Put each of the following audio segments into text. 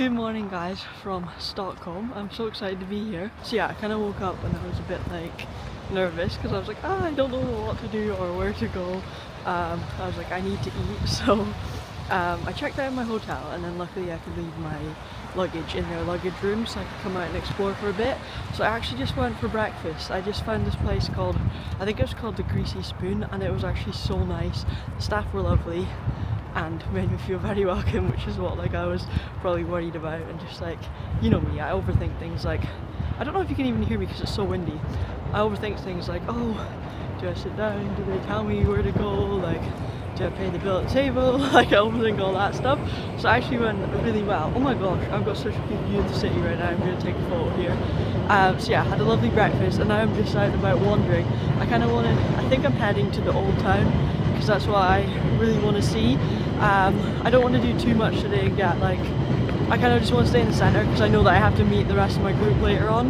Good morning guys from Stockholm. I'm so excited to be here. So yeah, I kind of woke up and I was a bit like nervous because I was like, I don't know what to do or where to go. I was like, I need to eat. So I checked out my hotel and then luckily I could leave my luggage in their luggage room so I could come out and explore for a bit. So I actually just went for breakfast. I just found this place called, I think it was called the Greasy Spoon, and it was actually so nice. The staff were lovely and made me feel very welcome, which is what like I was probably worried about. And just like, you know me, I overthink things. Like, I don't know if you can even hear me because it's so windy. I overthink things like, oh, do I sit down? Do they tell me where to go? Like, do I pay the bill at the table? Like, I overthink all that stuff. So it actually went really well. Oh my gosh, I've got such a good view of the city right now. I'm going to take a photo here. So yeah, I had a lovely breakfast and now I'm just out and about wandering. I think I'm heading to the old town because that's what I really want to see. I don't want to do too much today and get like, I kind of just want to stay in the centre because I know that I have to meet the rest of my group later on.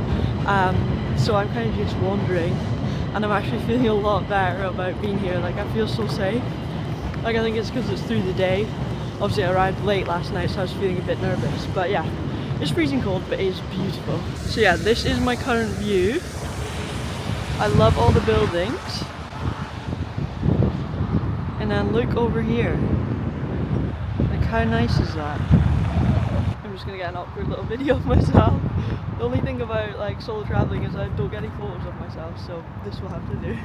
So I'm kind of just wandering and I'm actually feeling a lot better about being here. Like, I feel so safe. Like, I think it's because it's through the day. Obviously I arrived late last night so I was feeling a bit nervous, but yeah, it's freezing cold but it is beautiful. So yeah, this is my current view. I love all the buildings. And then look over here. Like, how nice is that? I'm just gonna get an awkward little video of myself. The only thing about like solo traveling is I don't get any photos of myself, so this will have to do.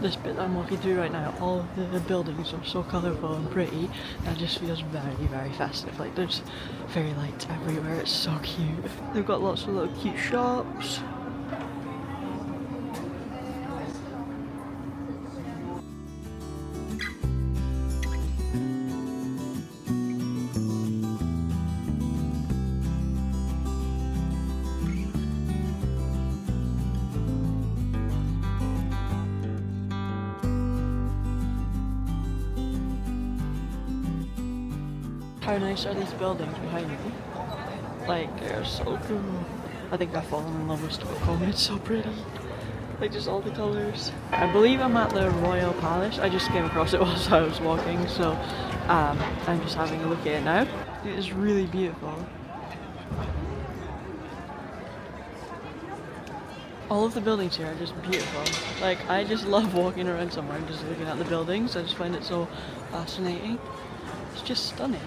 This bit that I'm walking through right now, all of the buildings are so colourful and pretty, and it just feels very, very festive. Like, there's fairy lights everywhere, it's so cute. They've got lots of little cute shops. How nice are these buildings behind me? Like, they're so cool. I think I've fallen in love with Stockholm, it's so pretty. Like, just all the colours. I believe I'm at the Royal Palace. I just came across it whilst I was walking, so I'm just having a look at it now. It is really beautiful. All of the buildings here are just beautiful. Like, I just love walking around somewhere and just looking at the buildings. I just find it so fascinating. It's just stunning.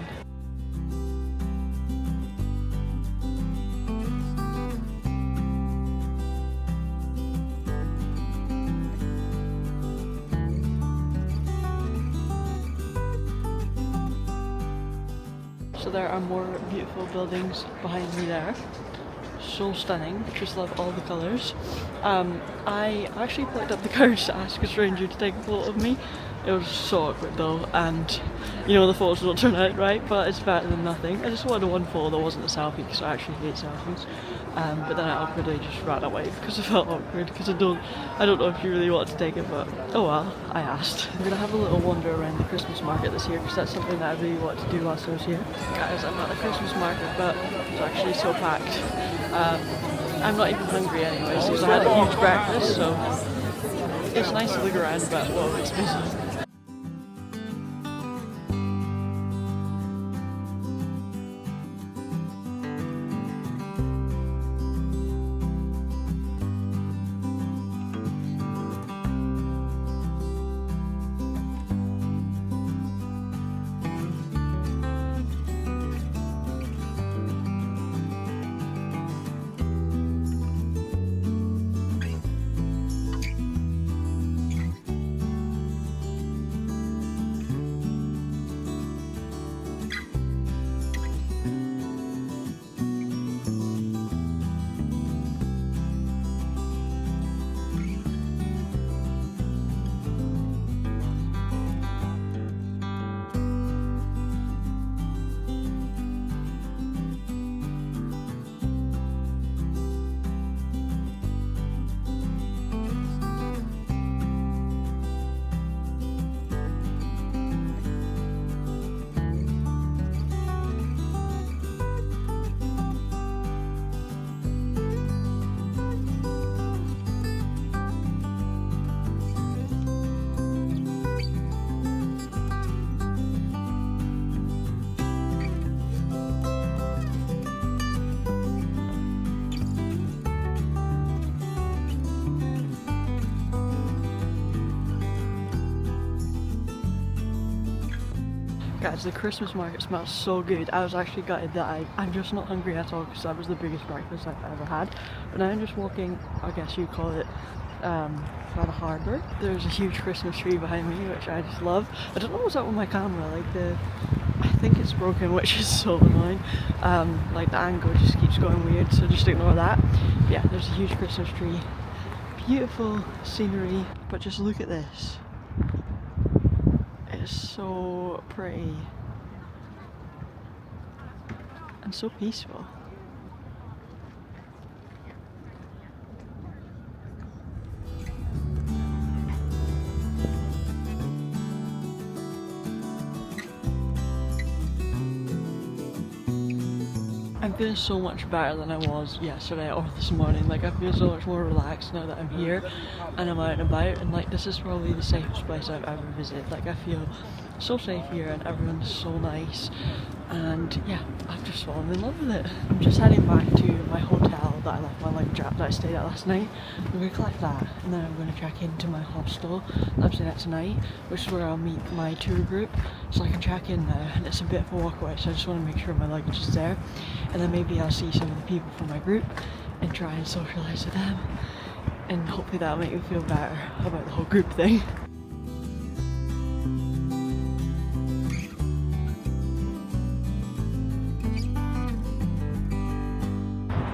So there are more beautiful buildings behind me there. So stunning, just love all the colours. I actually picked up the courage to ask a stranger to take a photo of me. It was so awkward though, and you know the photos don't turn out right, but it's better than nothing. I just wanted one photo that wasn't a selfie because I actually hate selfies. But then I awkwardly just ran away because it felt awkward because I don't know if you really want to take it, but oh well, I asked. I'm gonna have a little wander around the Christmas market this year because that's something that I really wanted to do whilst I was here. Guys, I'm at the Christmas market, but it's actually so packed. I'm not even hungry anyways because I had a huge breakfast, so it's nice to look around, but whoa, it's busy. Guys, the Christmas market smells so good. I was actually gutted that I'm just not hungry at all because that was the biggest breakfast I've ever had. But now I'm just walking, I guess you'd call it, by the harbour. There's a huge Christmas tree behind me, which I just love. I don't know what's up with my camera, like I think it's broken, which is so annoying. Like the angle just keeps going weird, so just ignore that. But yeah, there's a huge Christmas tree. Beautiful scenery, but just look at this. It's so pretty and so peaceful. I'm feeling so much better than I was yesterday or this morning. Like I feel so much more relaxed now that I'm here and I'm out and about, and like this is probably the safest place I've ever visited. Like I feel so safe here and everyone's so nice, and yeah, I've just fallen in love with it. I'm just heading back to my hotel that I left my luggage at that I stayed at last night. I'm going to collect that and then I'm going to check into my hostel that I'm staying at tonight, which is where I'll meet my tour group, so I can check in now. And it's a bit of a walk away, so I just want to make sure my luggage is there, and then maybe I'll see some of the people from my group and try and socialise with them, and hopefully that'll make me feel better about the whole group thing.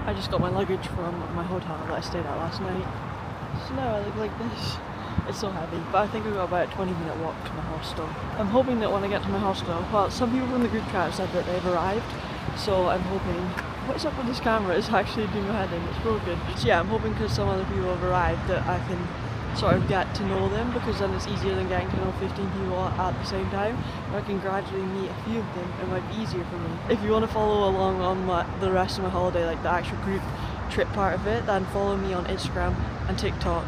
I just got my luggage from my hotel that I stayed at last night, so now I look like this. It's so heavy, but I think I've got about a 20-minute walk to my hostel. I'm hoping that when I get to my hostel, well, some people in the group chat said that they've arrived, so I'm hoping, what's up with this camera? It's actually doing my head in, it's broken. So yeah, I'm hoping because some other people have arrived that I can sort of get to know them, because then it's easier than getting to know 15 people at the same time. If I can gradually meet a few of them, it might be easier for me. If you want to follow along on the rest of my holiday, like the actual group trip part of it, then follow me on Instagram and TikTok.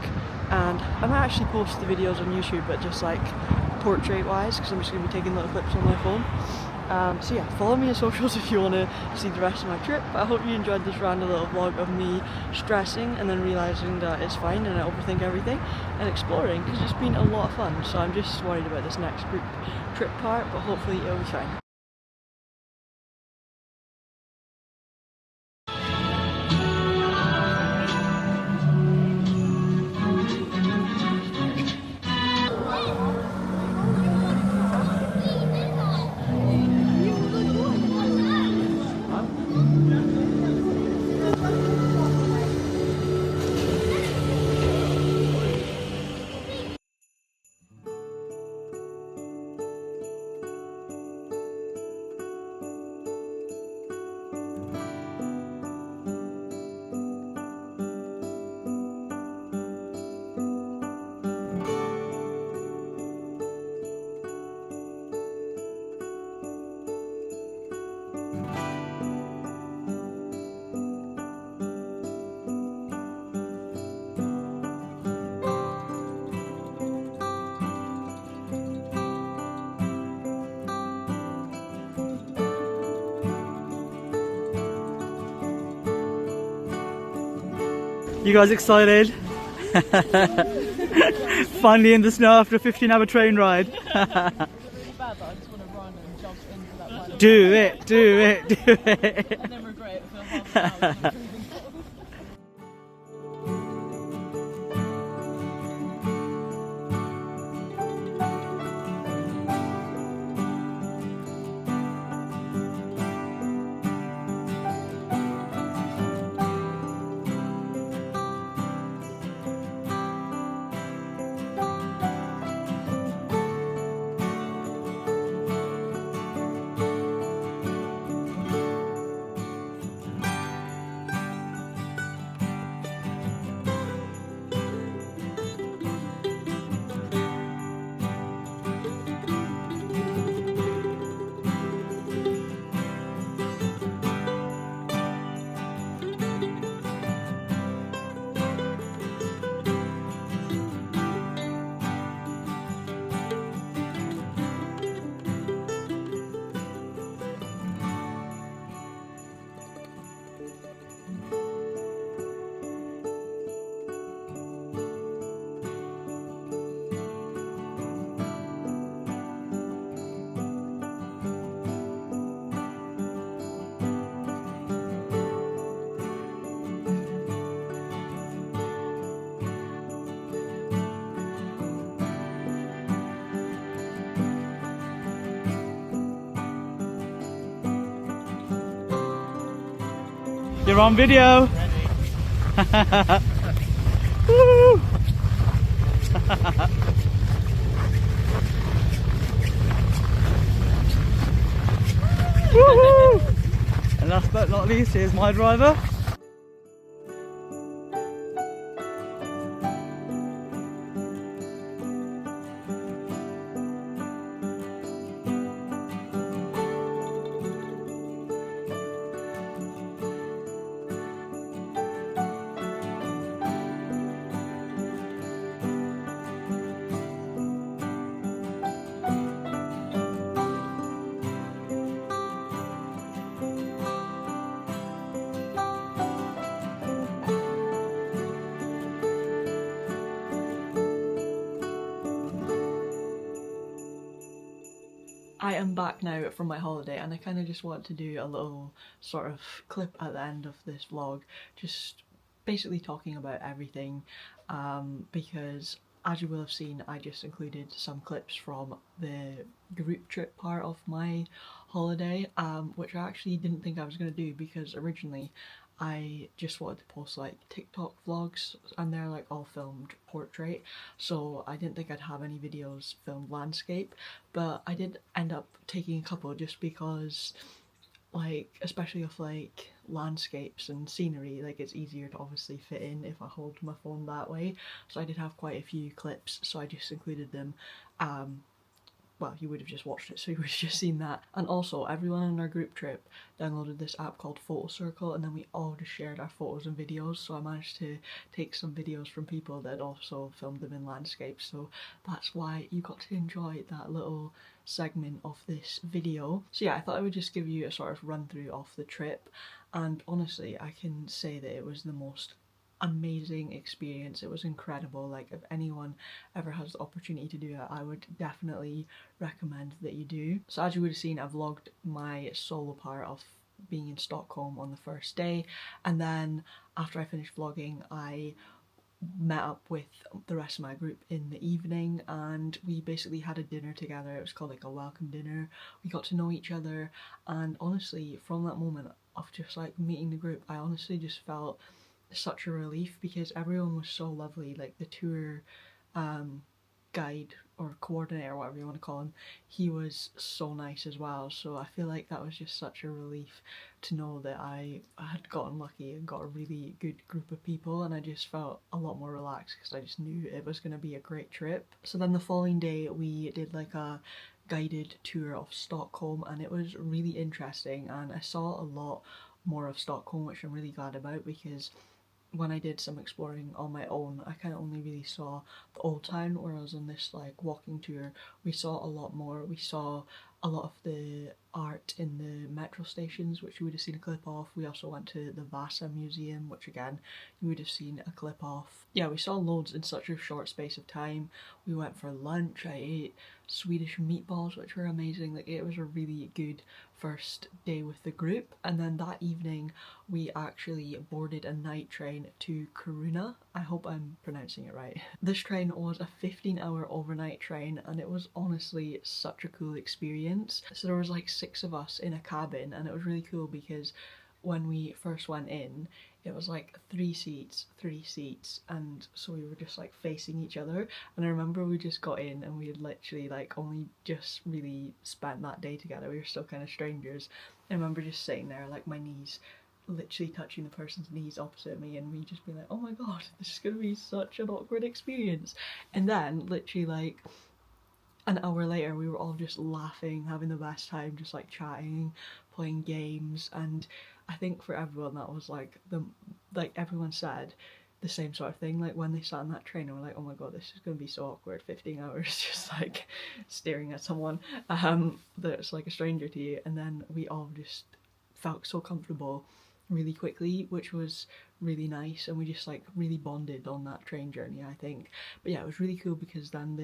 And I might actually post the videos on YouTube, but just like portrait wise, because I'm just going to be taking little clips on my phone. So yeah, follow me on socials if you want to see the rest of my trip. I hope you enjoyed this random little vlog of me stressing and then realising that it's fine and I overthink everything, and exploring, because it's been a lot of fun. So I'm just worried about this next group trip part, but hopefully it'll be fine. You guys excited? Finally in the snow after a 15-hour train ride. Do it, do it, do it. And then regret it for half an hour. You're on video. Woo! Woohoo! And last but not least, here's my driver. I am back now from my holiday, and I kind of just want to do a little sort of clip at the end of this vlog, just basically talking about everything, because as you will have seen, I just included some clips from the group trip part of my holiday, which I actually didn't think I was going to do, because originally I just wanted to post like TikTok vlogs, and they're like all filmed portrait, so I didn't think I'd have any videos filmed landscape, but I did end up taking a couple just because, like, especially with like landscapes and scenery, like it's easier to obviously fit in if I hold my phone that way. So I did have quite a few clips, so I just included them. Well, you would have just watched it, so you would have just seen that. And also, everyone in our group trip downloaded this app called Photo Circle, and then we all just shared our photos and videos, so I managed to take some videos from people that also filmed them in landscape, so that's why you got to enjoy that little segment of this video. So yeah, I thought I would just give you a sort of run through of the trip, and honestly, I can say that it was the most amazing experience. It was incredible. Like, if anyone ever has the opportunity to do it, I would definitely recommend that you do. So as you would have seen, I vlogged my solo part of being in Stockholm on the first day, and then after I finished vlogging, I met up with the rest of my group in the evening, and we basically had a dinner together. It was called like a welcome dinner. We got to know each other, and honestly, from that moment of just like meeting the group, I honestly just felt such a relief, because everyone was so lovely. Like the tour guide or coordinator, whatever you want to call him, he was so nice as well. So I feel like that was just such a relief to know that I had gotten lucky and got a really good group of people, and I just felt a lot more relaxed because I just knew it was going to be a great trip. So then the following day we did like a guided tour of Stockholm, and it was really interesting, and I saw a lot more of Stockholm, which I'm really glad about, because when I did some exploring on my own, I kind of only really saw the old town, whereas on this like walking tour we saw a lot more. We saw a lot of the art in the metro stations, which you would have seen a clip of. We also went to the Vasa Museum, which again you would have seen a clip of. Yeah, we saw loads in such a short space of time. We went for lunch, I ate Swedish meatballs, which were amazing. Like, it was a really good first day with the group. And then that evening we actually boarded a night train to Kiruna. I hope I'm pronouncing it right. This train was a 15-hour overnight train, and it was honestly such a cool experience. So there was like 6 of us in a cabin, and it was really cool because when we first went in, it was like 3 seats, and so we were just like facing each other. And I remember we just got in and we had literally like only just really spent that day together. We were still kind of strangers. I remember just sitting there, like my knees literally touching the person's knees opposite me, and me just being like, oh my god, this is gonna be such an awkward experience. And then literally like an hour later we were all just laughing, having the best time, just like chatting, playing games. And I think for everyone that was like everyone said the same sort of thing, like when they sat in that train and were like, oh my god, this is gonna be so awkward, 15 hours just like staring at someone that's like a stranger to you. And then we all just felt so comfortable really quickly, which was really nice, and we just like really bonded on that train journey, I think. But yeah, it was really cool because then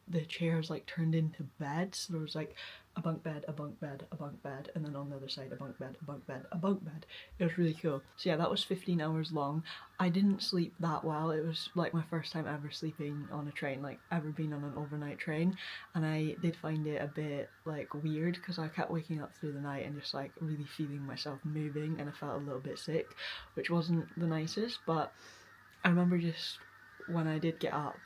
the chairs like turned into beds. So there was like a bunk bed, a bunk bed, a bunk bed, and then on the other side a bunk bed, a bunk bed, a bunk bed. It was really cool. So yeah, that was 15 hours long. I didn't sleep that well. It was like my first time ever sleeping on a train, like ever been on an overnight train, and I did find it a bit like weird because I kept waking up through the night and just like really feeling myself moving, and I felt a little bit sick, which wasn't the nicest. But I remember just when I did get up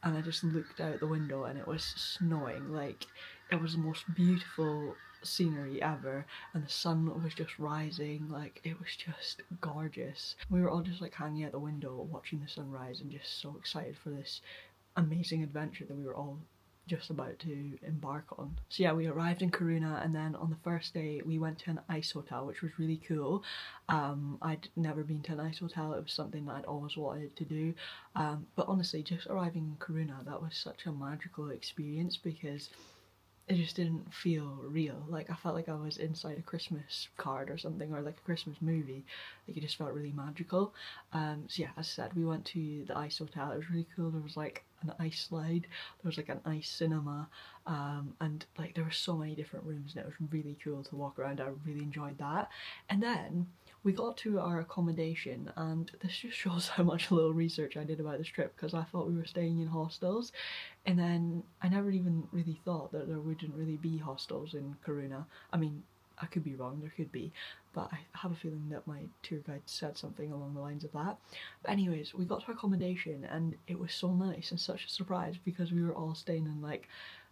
and I just looked out the window and it was snowing, like it was the most beautiful scenery ever, and the sun was just rising, like it was just gorgeous. We were all just like hanging out the window watching the sunrise and just so excited for this amazing adventure that we were all just about to embark on. So yeah, we arrived in Kiruna, and then on the first day we went to an ice hotel, which was really cool. I'd never been to an ice hotel. It was something that I'd always wanted to do, but honestly, just arriving in Kiruna, that was such a magical experience because it just didn't feel real. Like I felt like I was inside a Christmas card or something, or like a Christmas movie. Like it just felt really magical. So yeah, as I said, we went to the ice hotel. It was really cool. There was like an ice slide, there was like an ice cinema, and like there were so many different rooms, and it was really cool to walk around. I really enjoyed that. And then we got to our accommodation, and this just shows how much little research I did about this trip, because I thought we were staying in hostels, and then I never even really thought that there wouldn't really be hostels in Kiruna. I mean, I could be wrong, there could be, but I have a feeling that my tour guide said something along the lines of that. But anyways, we got to accommodation and it was so nice and such a surprise because we were all staying in like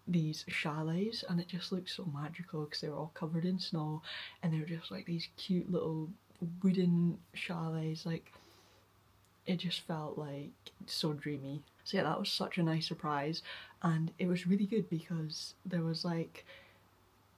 these chalets, and it just looked so magical because they were all covered in snow, and they were just like these cute little wooden chalets. Like it just felt like so dreamy. So yeah, that was such a nice surprise, and it was really good because there was like,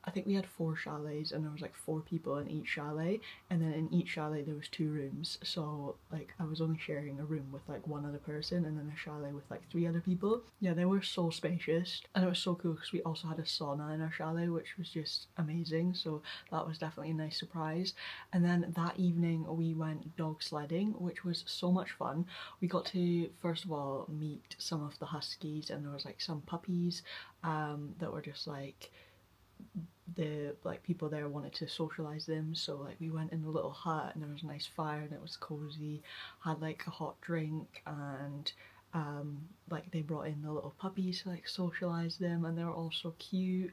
I think we had 4 chalets and there was like 4 people in each chalet, and then in each chalet there was 2 rooms, so like I was only sharing a room with like 1 other person, and then a chalet with like 3 other people. Yeah, they were so spacious, and it was so cool because we also had a sauna in our chalet, which was just amazing, so that was definitely a nice surprise. And then that evening we went dog sledding, which was so much fun. We got to first of all meet some of the huskies, and there was like some puppies that were just like, the like people there wanted to socialize them, so like we went in a little hut and there was a nice fire and it was cozy, had like a hot drink, and like they brought in the little puppies to like socialize them, and they were all so cute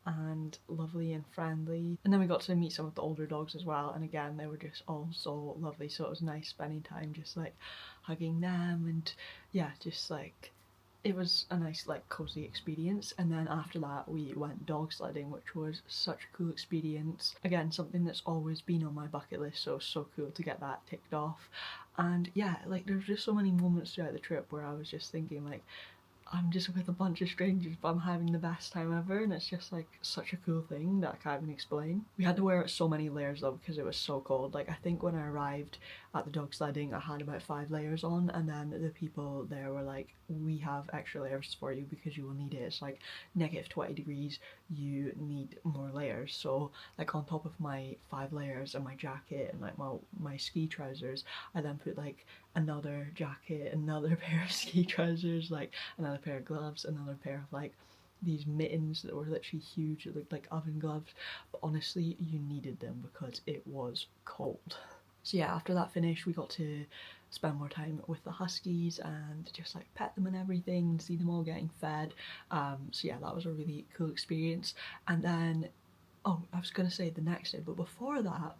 and lovely and friendly. And then we got to meet some of the older dogs as well, and again they were just all so lovely, so it was nice spending time just like hugging them, and yeah, just like it was a nice like cozy experience. And then after that we went dog sledding, which was such a cool experience. Again, something that's always been on my bucket list, so so cool to get that ticked off. And yeah, like there's just so many moments throughout the trip where I was just thinking like, I'm just with a bunch of strangers but I'm having the best time ever, and it's just like such a cool thing that I can't even explain. We had to wear so many layers though because it was so cold. Like I think when I arrived at the dog sledding I had about 5 layers on, and then the people there were like, we have extra layers for you because you will need it. It's like -20 degrees, you need more layers. So like on top of my 5 layers and my jacket and like my ski trousers, I then put like another jacket, another pair of ski trousers, like another pair of gloves, another pair of like these mittens that were literally huge, that looked like oven gloves, but honestly you needed them because it was cold. So yeah, after that finished we got to spend more time with the huskies and just like pet them and everything, and see them all getting fed. So yeah, that was a really cool experience. And then, oh, I was gonna say the next day, but before that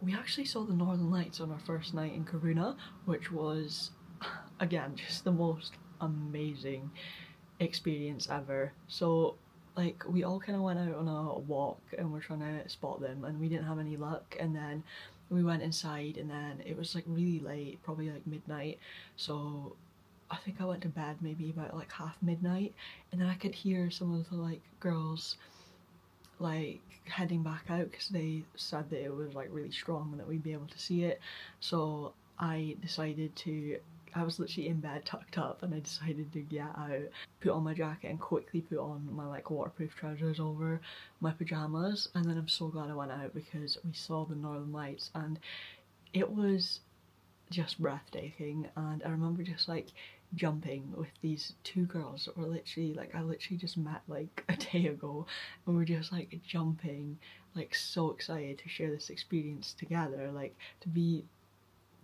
we actually saw the Northern Lights on our first night in Kiruna, which was again just the most amazing experience ever. So like we all kind of went out on a walk and we're trying to spot them, and we didn't have any luck, and then we went inside, and then it was like really late, probably like midnight, so I think I went to bed maybe about like half midnight, and then I could hear some of the like girls like heading back out because they said that it was like really strong and that we'd be able to see it. So I decided to, I was literally in bed tucked up, and I decided to get out, put on my jacket and quickly put on my like waterproof trousers over my pajamas. And then I'm so glad I went out because we saw the Northern Lights and it was just breathtaking. And I remember just like jumping with these two girls that were literally like, I literally just met like a day ago, and we were just like jumping, like so excited to share this experience together, like to be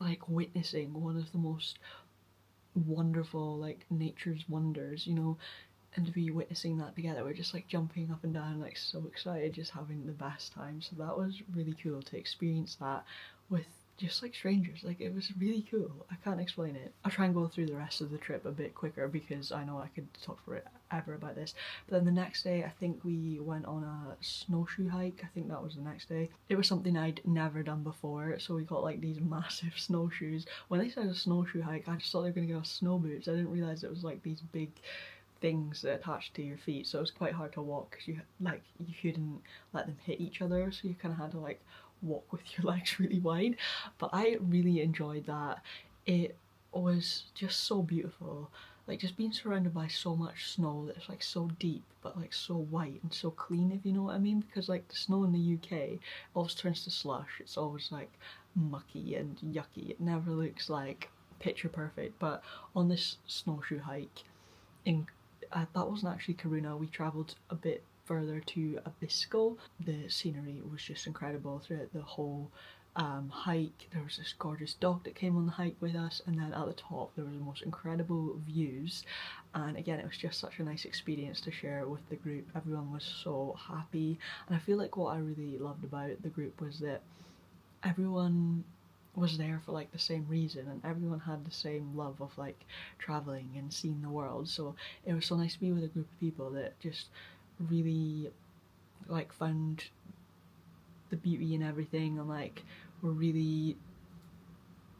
like witnessing one of the most wonderful like nature's wonders, you know, and to be witnessing that together. We're just like jumping up and down, like so excited, just having the best time. So that was really cool to experience that with just like strangers. Like it was really cool. I can't explain it. I'll try and go through the rest of the trip a bit quicker because I know I could talk forever about this. But then the next day I think we went on a snowshoe hike. I think that was the next day. It was something I'd never done before, so we got like these massive snowshoes. When they said a snowshoe hike, I just thought they were gonna give us snow boots. I didn't realise it was like these big things that attached to your feet, so it was quite hard to walk because you couldn't let them hit each other, so you kind of had to like walk with your legs really wide. But I really enjoyed that. It was just so beautiful, like just being surrounded by so much snow that's like so deep but like so white and so clean, if you know what I mean, because like the snow in the UK always turns to slush. It's always like mucky and yucky. It never looks like picture perfect. But on this snowshoe hike in that wasn't actually Kiruna, we travelled a bit further to Abisko. The scenery was just incredible throughout the whole hike. There was this gorgeous dog that came on the hike with us, and then at the top there was the most incredible views, and again it was just such a nice experience to share with the group. Everyone was so happy, and I feel like what I really loved about the group was that everyone was there for like the same reason, and everyone had the same love of like traveling and seeing the world. So it was so nice to be with a group of people that just really like found the beauty in everything, and like were really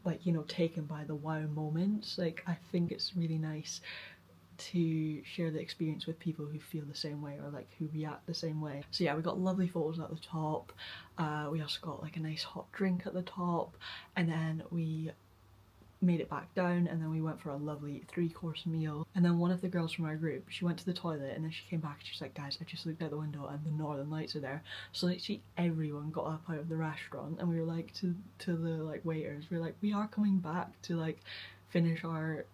like, you know, taken by the wow moments. Like I think it's really nice to share the experience with people who feel the same way or like who react the same way. So yeah, we got lovely photos at the top. We also got like a nice hot drink at the top, and then we made it back down, and then we went for a lovely 3-course meal. And then one of the girls from our group, she went to the toilet, and then she came back and she's like, guys, I just looked out the window and the northern lights are there. So literally everyone got up out of the restaurant, and we were like to the like waiters, we were like, we are coming back to like finish our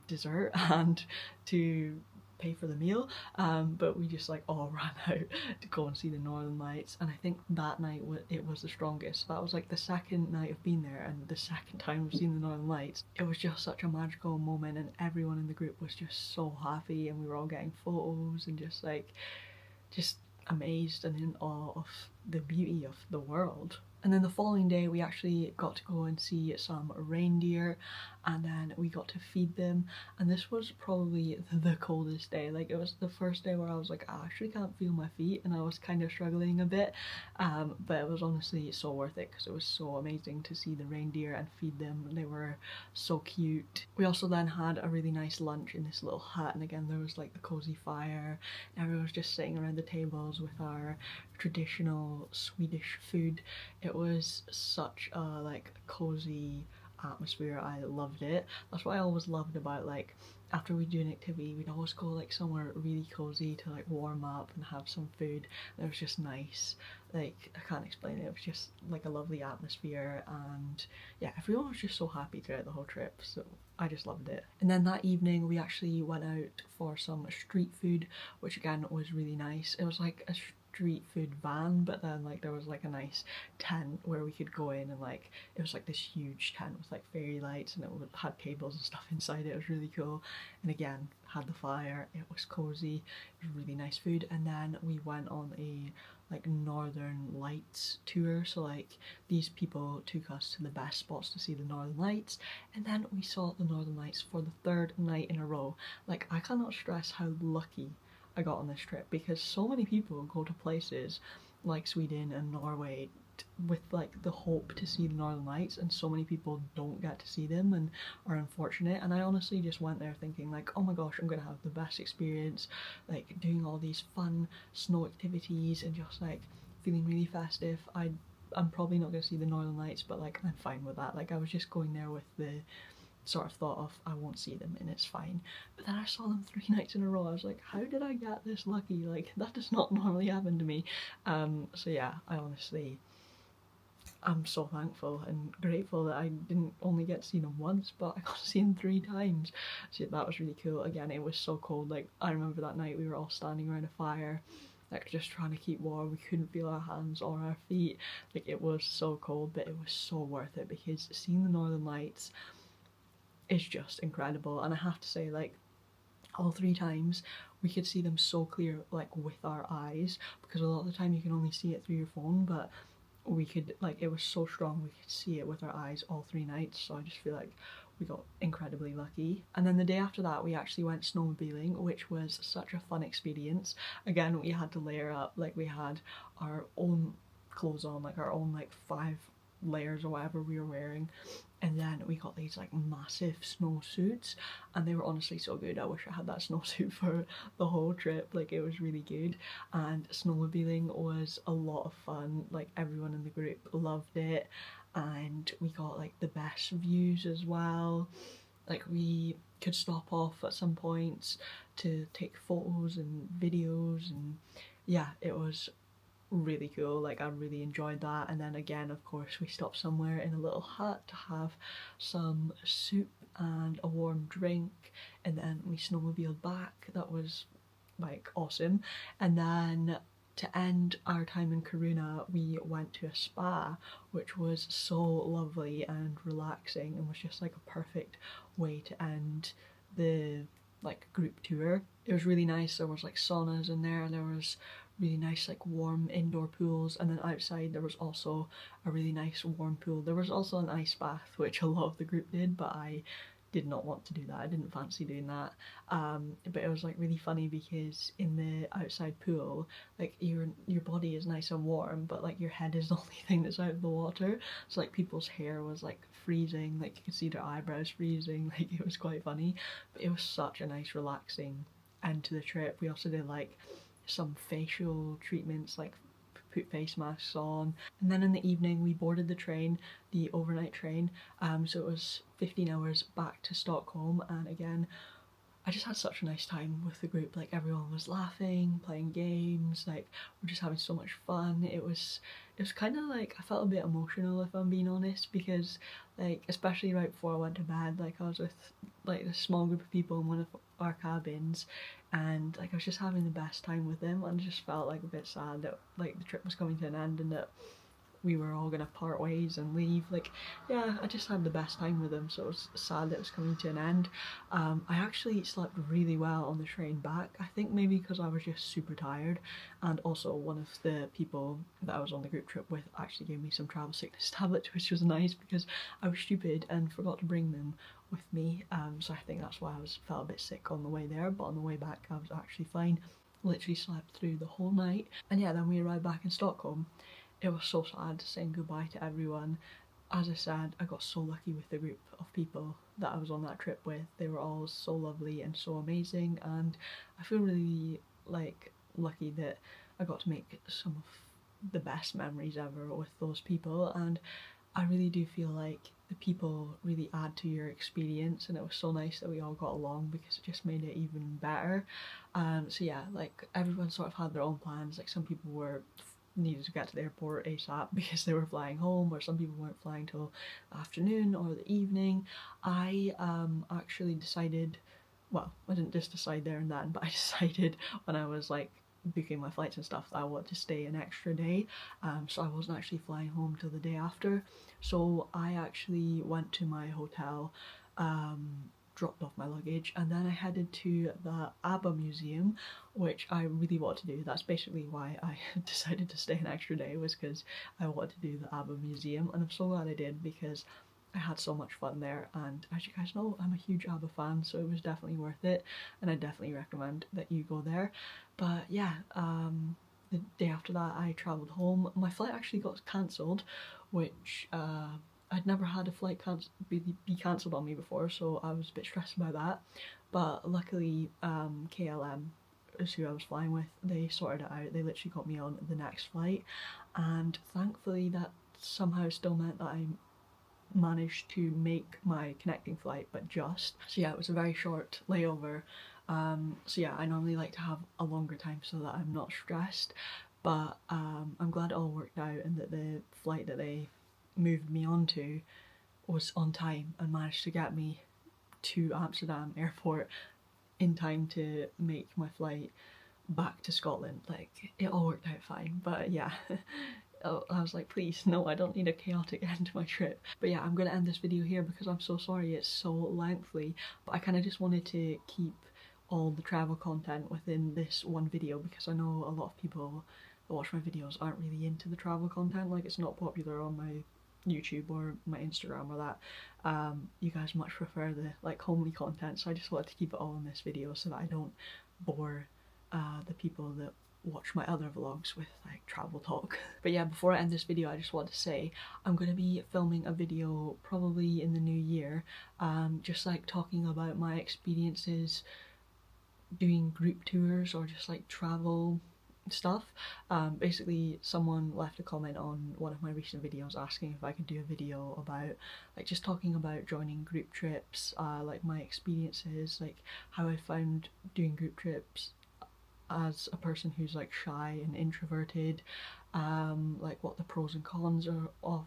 dessert and to pay for the meal, but we just like all ran out to go and see the northern lights. And I think that night it was the strongest. That was like the second night of being there and the second time we've seen the northern lights. It was just such a magical moment, and everyone in the group was just so happy, and we were all getting photos and just like just amazed and in awe of the beauty of the world. And then the following day we actually got to go and see some reindeer, and then we got to feed them. And this was probably the coldest day. Like it was the first day where I was like, I actually can't feel my feet, and I was kind of struggling a bit, but it was honestly so worth it because it was so amazing to see the reindeer and feed them. They were so cute. We also then had a really nice lunch in this little hut, and again there was like the cozy fire, and everyone was just sitting around the tables with our traditional Swedish food. It was such a like cozy atmosphere. I loved it. That's what I always loved about like after we do an activity, we'd always go like somewhere really cozy to like warm up and have some food. It was just nice. Like I can't explain it. It was just like a lovely atmosphere, and yeah, everyone was just so happy throughout the whole trip. So I just loved it. And then that evening we actually went out for some street food, which again was really nice. It was like a street food van, but then like there was like a nice tent where we could go in, and like it was like this huge tent with like fairy lights, and it had tables and stuff inside it. It was really cool, and again had the fire. It was cozy. It was really nice food. And then we went on a like northern lights tour, so like these people took us to the best spots to see the northern lights, and then we saw the northern lights for the 3rd night in a row. Like I cannot stress how lucky I got on this trip, because so many people go to places like Sweden and Norway with like the hope to see the northern lights, and so many people don't get to see them and are unfortunate. And I honestly just went there thinking like, oh my gosh, I'm gonna have the best experience, like doing all these fun snow activities and just like feeling really festive. I'm probably not gonna see the northern lights, but like I'm fine with that. Like I was just going there with the sort of thought of I won't see them and it's fine. But then I saw them 3 nights in a row. I was like, how did I get this lucky? Like that does not normally happen to me. So yeah, I honestly I'm so thankful and grateful that I didn't only get to see them once, but I got to see them 3 times. So that was really cool. Again, it was so cold. Like, I remember that night we were all standing around a fire, like just trying to keep warm. We couldn't feel our hands or our feet. Like, it was so cold, but it was so worth it because seeing the Northern Lights is just incredible. And I have to say, like, all 3 times we could see them so clear, like with our eyes, because a lot of the time you can only see it through your phone, but we could, like, it was so strong we could see it with our eyes all 3 nights. So I just feel like we got incredibly lucky. And then the day after that we actually went snowmobiling, which was such a fun experience. Again, we had to layer up, like we had our own clothes on, like our own like 5 layers or whatever we were wearing, and then we got these like massive snowsuits, and they were honestly so good. I wish I had that snowsuit for the whole trip. Like, it was really good, and snowmobiling was a lot of fun. Like, everyone in the group loved it, and we got like the best views as well. Like, we could stop off at some points to take photos and videos, and yeah, it was really cool. Like, I really enjoyed that. And then again, of course, we stopped somewhere in a little hut to have some soup and a warm drink, and then we snowmobiled back. That was like awesome. And then to end our time in Kiruna, we went to a spa, which was so lovely and relaxing, and was just like a perfect way to end the like group tour. It was really nice. There was like saunas in there, there was really nice like warm indoor pools, and then outside there was also a really nice warm pool. There was also an ice bath, which a lot of the group did, but I did not want to do that. I didn't fancy doing that. But it was like really funny because in the outside pool, like your body is nice and warm, but like your head is the only thing that's out of the water. So like people's hair was like freezing, like you could see their eyebrows freezing. Like, it was quite funny, but it was such a nice relaxing end to the trip. We also did like some facial treatments, like put face masks on, and then in the evening we boarded the train, the overnight train. So it was 15 hours back to Stockholm, and again, I just had such a nice time with the group. Like, everyone was laughing, playing games, like we're just having so much fun. It was kind of like, I felt a bit emotional, if I'm being honest, because like, especially right before I went to bed, like I was with like a small group of people in one of our cabins, and like I was just having the best time with them, and I just felt like a bit sad that like the trip was coming to an end and that we were all gonna part ways and leave. Like, yeah, I just had the best time with them, so it was sad that it was coming to an end. I actually slept really well on the train back. I think maybe because I was just super tired, and also one of the people that I was on the group trip with actually gave me some travel sickness tablets, which was nice because I was stupid and forgot to bring them with me. So I think that's why I felt a bit sick on the way there, but on the way back I was actually fine. Literally slept through the whole night, and yeah, then we arrived back in Stockholm. It was so sad saying goodbye to everyone. As I said, I got so lucky with the group of people that I was on that trip with. They were all so lovely and so amazing, and I feel really like lucky that I got to make some of the best memories ever with those people. And I really do feel like the people really add to your experience, and it was so nice that we all got along because it just made it even better. So yeah, like everyone sort of had their own plans. Like, some people were needed to get to the airport ASAP because they were flying home, or some people weren't flying till the afternoon or the evening. I actually decided, well, I didn't just decide there and then, but I decided when I was like booking my flights and stuff that I wanted to stay an extra day, so I wasn't actually flying home till the day after. So I actually went to my hotel, dropped off my luggage, and then I headed to the ABBA museum, which I really want to do. That's basically why I decided to stay an extra day, was because I wanted to do the ABBA museum, and I'm so glad I did because I had so much fun there. And as you guys know, I'm a huge ABBA fan, so it was definitely worth it, and I definitely recommend that you go there. But yeah, the day after that I travelled home. My flight actually got cancelled, which I'd never had a flight be cancelled on me before, so I was a bit stressed about that. But luckily, KLM is who I was flying with. They sorted it out. They literally got me on the next flight, and thankfully that somehow still meant that I managed to make my connecting flight, but just. So yeah, it was a very short layover. So yeah, I normally like to have a longer time so that I'm not stressed, but I'm glad it all worked out and that the flight that they moved me onto was on time and managed to get me to Amsterdam airport in time to make my flight back to Scotland. Like, it all worked out fine, but yeah. I was like, please, no, I don't need a chaotic end to my trip. But yeah, I'm gonna end this video here because I'm so sorry it's so lengthy, but I kind of just wanted to keep all the travel content within this one video because I know a lot of people that watch my videos aren't really into the travel content. Like, it's not popular on my YouTube or my Instagram or that. You guys much prefer the like homely content, so I just wanted to keep it all in this video so that I don't bore the people that watch my other vlogs with like travel talk. But yeah, before I end this video, I just want to say I'm going to be filming a video probably in the new year, just like talking about my experiences doing group tours or just like travel stuff. Basically someone left a comment on one of my recent videos asking if I could do a video about like just talking about joining group trips, like my experiences, like how I found doing group trips as a person who's like shy and introverted, like what the pros and cons are of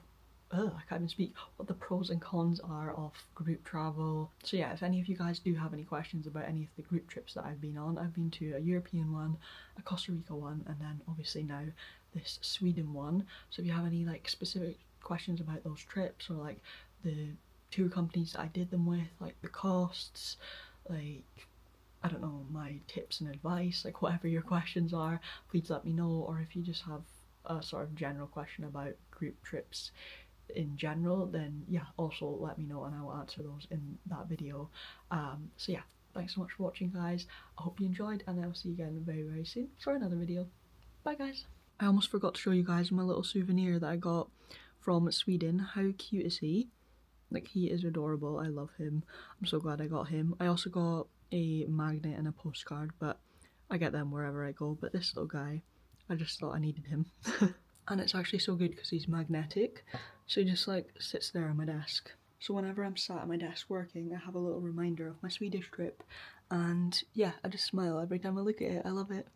I can't even speak, what the pros and cons are of group travel. So yeah, if any of you guys do have any questions about any of the group trips that I've been on, I've been to a European one, a Costa Rica one, and then obviously now this Sweden one. So if you have any like specific questions about those trips or like the tour companies that I did them with, like the costs, like I don't know, my tips and advice, like whatever your questions are, please let me know. Or if you just have a sort of general question about group trips in general, then yeah, also let me know and I will answer those in that video. So yeah, thanks so much for watching, guys. I hope you enjoyed, and I'll see you again very, very soon for another video. Bye, guys. I almost forgot to show you guys my little souvenir that I got from Sweden. How cute is he? Like, he is adorable. I love him. I'm so glad I got him. I also got a magnet and a postcard, but I get them wherever I go. But this little guy, I just thought I needed him. And it's actually so good because he's magnetic, so he just like sits there on my desk. So whenever I'm sat at my desk working, I have a little reminder of my Swedish trip, and yeah, I just smile every time I look at it. I love it.